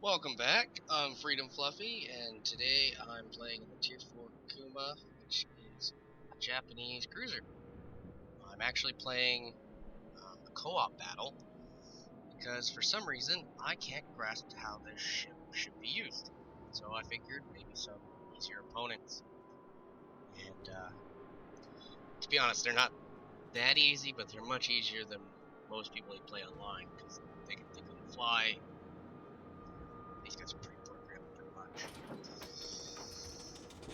Welcome back. I'm Freedom Fluffy, and today I'm playing in the Tier 4 Kuma, which is a Japanese cruiser. I'm actually playing a co-op battle because for some reason I can't grasp how this ship should be used. So I figured maybe some easier opponents. And to be honest, they're not that easy, but they're much easier than most people who play online because they can fly. These guys are pre-programmed pretty much.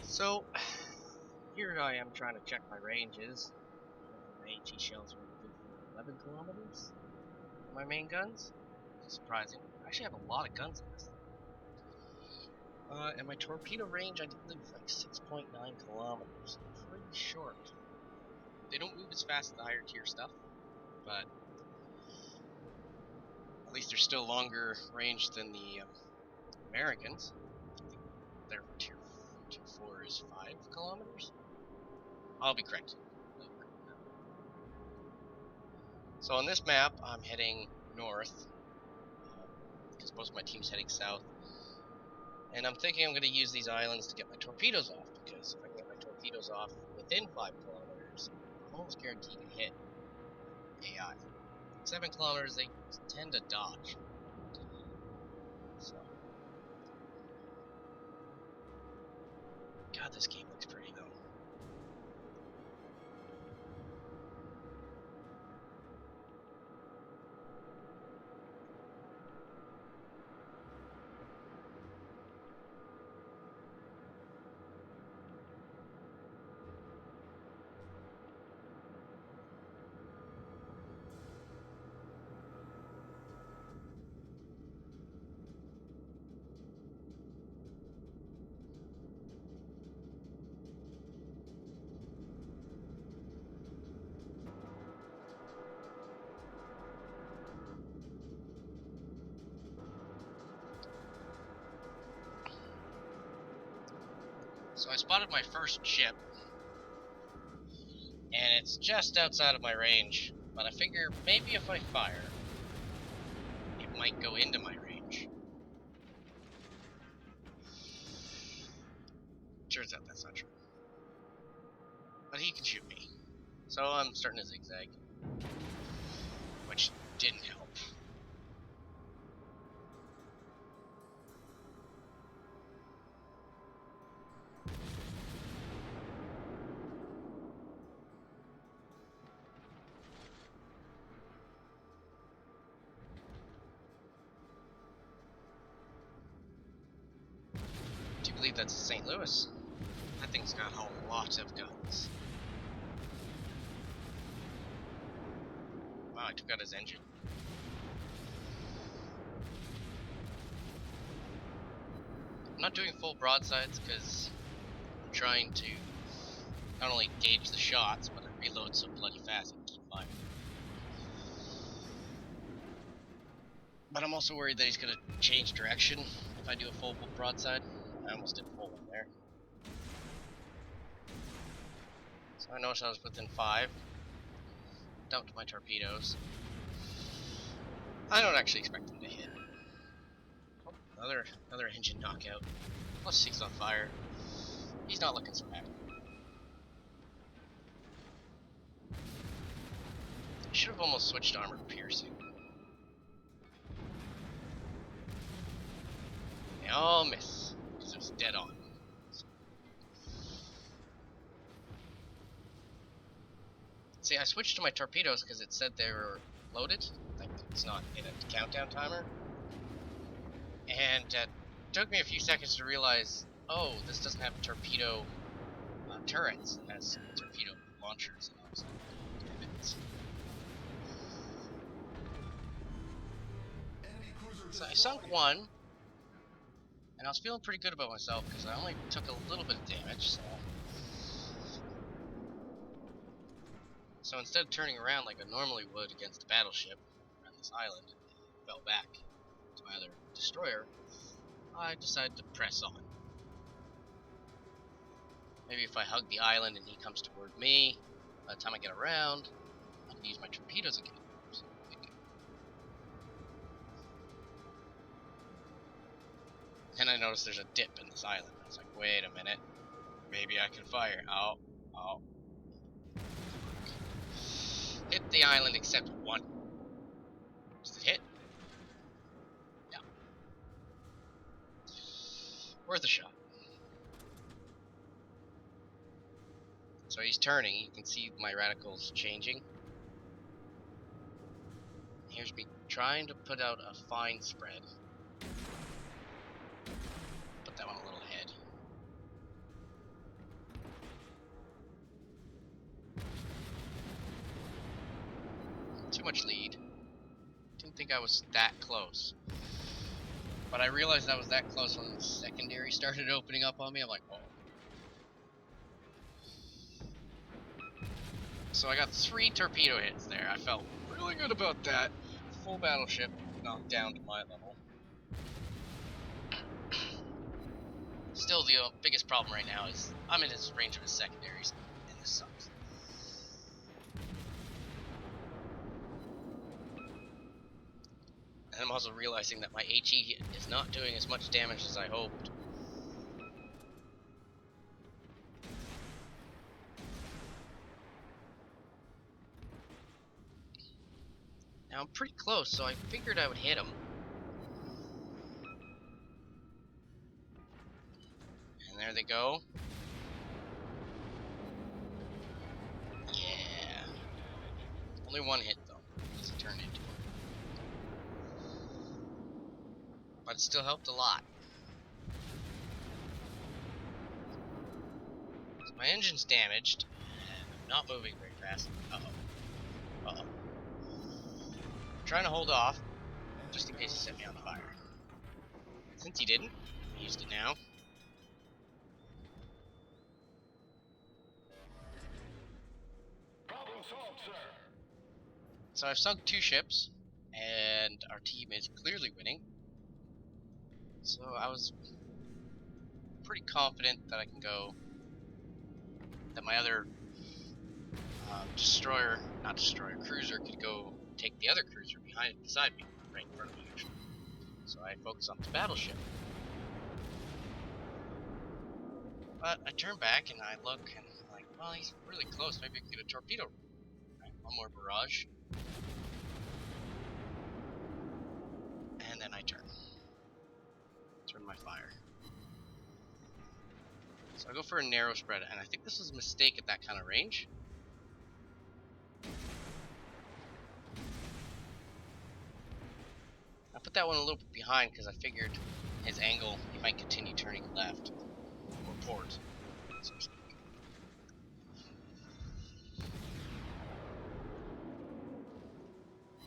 So, here I am trying to check my ranges. My AT shells are good for 11 kilometers for my main guns. Surprising. I actually have a lot of guns in this. And my torpedo range, I believe, is like 6.9 kilometers. Pretty short. They don't move as fast as the higher tier stuff, but at least they're still longer range than the Americans. I think their tier 4 is 5 kilometers. I'll be correct. So on this map, I'm heading north, because most of my team's heading south. And I'm thinking I'm going to use these islands to get my torpedoes off, because if I can get my torpedoes off within 5 kilometers, I'm almost guaranteed to hit AI. 7 kilometers, they tend to dodge. So, God, this game looks pretty though. So I spotted my first ship, and it's just outside of my range, but I figure maybe if I fire, it might go into my range. Turns out that's not true. But he can shoot me. So I'm starting to zigzag, which didn't help. Do you believe that's St. Louis? That thing's got a lot of guns. Wow, I took out his engine. I'm not doing full broadsides because I'm trying to not only gauge the shots, but I reload so bloody fast I can keep firing. But I'm also worried that he's going to change direction if I do a full broadside. I almost did full one there. So I noticed I was within 5. Dumped my torpedoes. I don't actually expect him to hit. Oh, another engine knockout. Plus 6 on fire. He's not looking so happy. I should have almost switched to armor piercing. They all miss because it was dead on. See, I switched to my torpedoes because it said they were loaded. Like, it's not in a countdown timer. And it took me a few seconds to realize, oh, this doesn't have torpedo turrets. It has torpedo launchers. And I was like, damn it. So I sunk one. And I was feeling pretty good about myself because I only took a little bit of damage. So instead of turning around like I normally would against a battleship around this island, and fell back to my other destroyer, I decided to press on. Maybe if I hug the island and he comes toward me, by the time I get around, I can use my torpedoes again. Then I noticed there's a dip in this island. I was like, wait a minute. Maybe I can fire. Oh. Hit the island except one. Does it hit? Yeah. Worth a shot. So he's turning. You can see my radicals changing. Here's me trying to put out a fine spread. Put that one a little ahead. Too much lead. Didn't think I was that close. But I realized I was that close when the secondary started opening up on me. I'm like, oh. So I got 3 torpedo hits there. I felt really good about that. Full battleship knocked down to my level. Still, the biggest problem right now is I'm in his range of his secondaries, and this sucks. And I'm also realizing that my HE is not doing as much damage as I hoped. Now I'm pretty close, so I figured I would hit him. And there they go. Yeah. Only one hit though, as it turned into. But it still helped a lot. So my engine's damaged, and I'm not moving very fast. Uh-oh. Trying to hold off, just in case he set me on fire. Since he didn't, I used it now. Problem solved, sir. So I've sunk 2 ships, and our team is clearly winning. So I was pretty confident that I can go, that my other cruiser could go take the other cruiser beside me, right in front of me actually. So I focus on this battleship. But I turn back and I look and I'm like, well, he's really close, maybe I can get a torpedo. Right, one more barrage. And then I turn my fire. So I go for a narrow spread, and I think this was a mistake at that kind of range. I put that one a little bit behind because I figured his angle, he might continue turning left, or port, so to speak.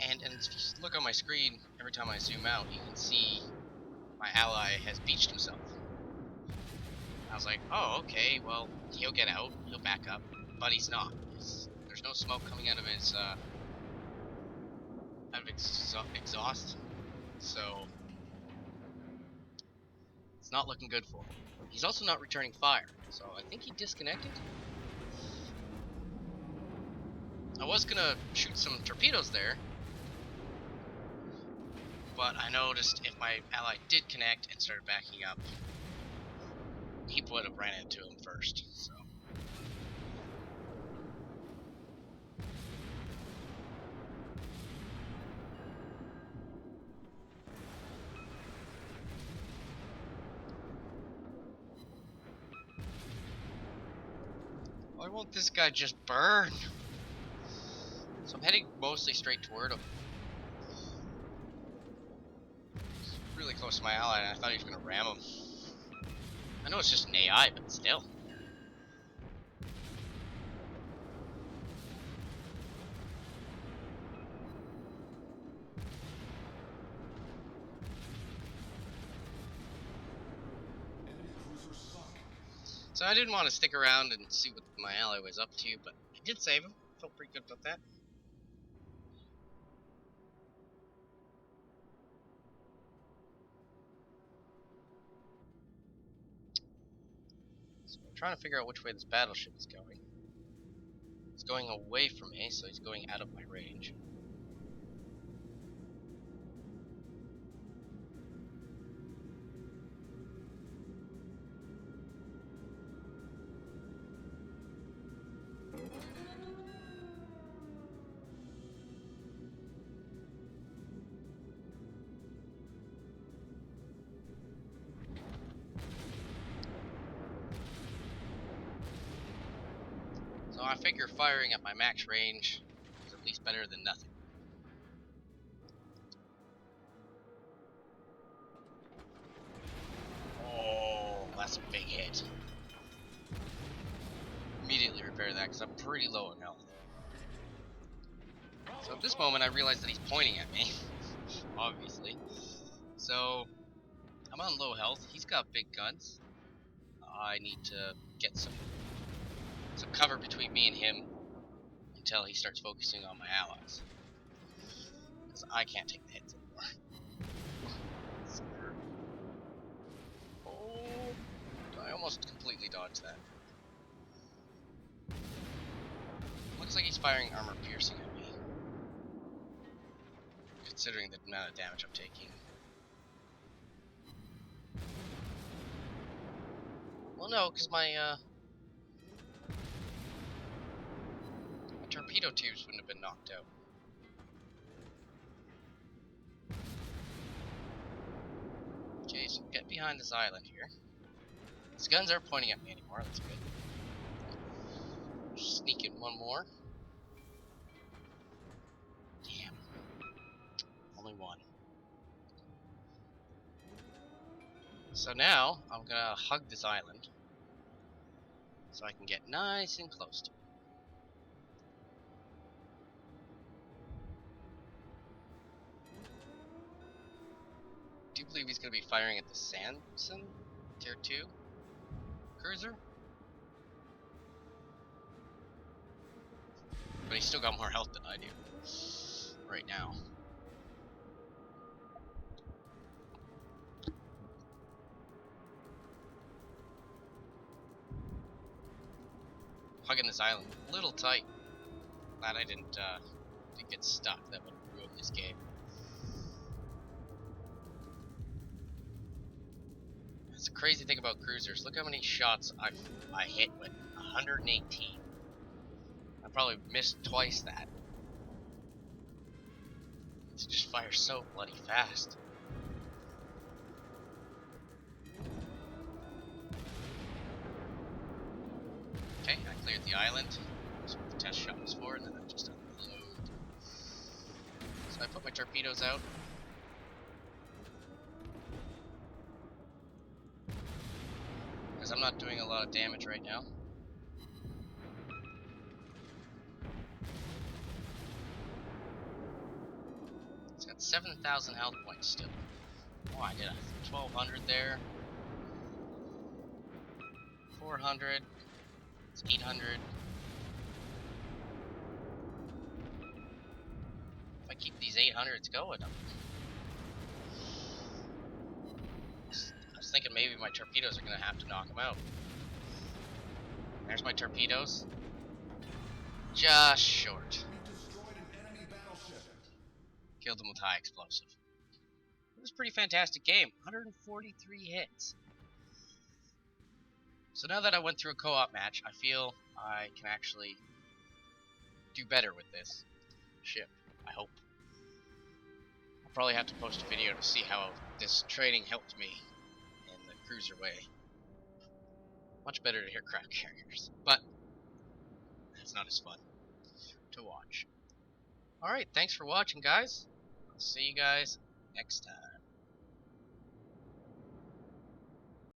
And if you look on my screen, every time I zoom out, you can see my ally has beached himself. I was like, oh, okay, well, he'll get out, he'll back up, but he's not. There's no smoke coming out of his exhaust, so it's not looking good for him. He's also not returning fire, so I think he disconnected. I was gonna shoot some torpedoes there, but I noticed if my ally did connect and started backing up, he would have ran into him first, so. Why won't this guy just burn? So I'm heading mostly straight toward him. Really close to my ally, and I thought he was going to ram him. I know it's just an AI, but still. So I didn't want to stick around and see what my ally was up to, but I did save him. Felt pretty good about that. So I'm trying to figure out which way this battleship is going. It's going away from me, so he's going out of my range. I figure firing at my max range is at least better than nothing. Oh, that's a big hit. Immediately repair that because I'm pretty low on health. So at this moment I realize that he's pointing at me, obviously. So I'm on low health, he's got big guns. I need to get some cover between me and him until he starts focusing on my allies. Because I can't take the hits anymore. Oh, I almost completely dodged that. Looks like he's firing armor piercing at me, considering the amount of damage I'm taking. Well, no, because my torpedo tubes wouldn't have been knocked out. Okay, so get behind this island here. His guns aren't pointing at me anymore, that's good. Sneak in one more. Damn. Only one. So now, I'm gonna hug this island so I can get nice and close to it. Do you believe he's gonna be firing at the Samson Tier 2 cruiser? But he's still got more health than I do right now. Hugging this island a little tight. Glad I didn't get stuck. That would ruin this game. It's a crazy thing about cruisers. Look how many shots I hit with 118. I probably missed twice that. It just fires so bloody fast. Okay, I cleared the island. That's what the test shot was for, and then I just unload. So I put my torpedoes out. Because I'm not doing a lot of damage right now. It's got 7,000 health points still. Oh, I did a 1,200 there. 400. It's 800. If I keep these 800s going, I was thinking maybe my torpedoes are going to have to knock them out. There's my torpedoes. Just short. Killed them with high explosive. It was a pretty fantastic game. 143 hits. So now that I went through a co-op match, I feel I can actually do better with this ship. I hope. I'll probably have to post a video to see how this training helped me in the cruiser way. Much better to hear craft carriers, but it's not as fun to watch. Alright, thanks for watching, guys. I'll see you guys next time.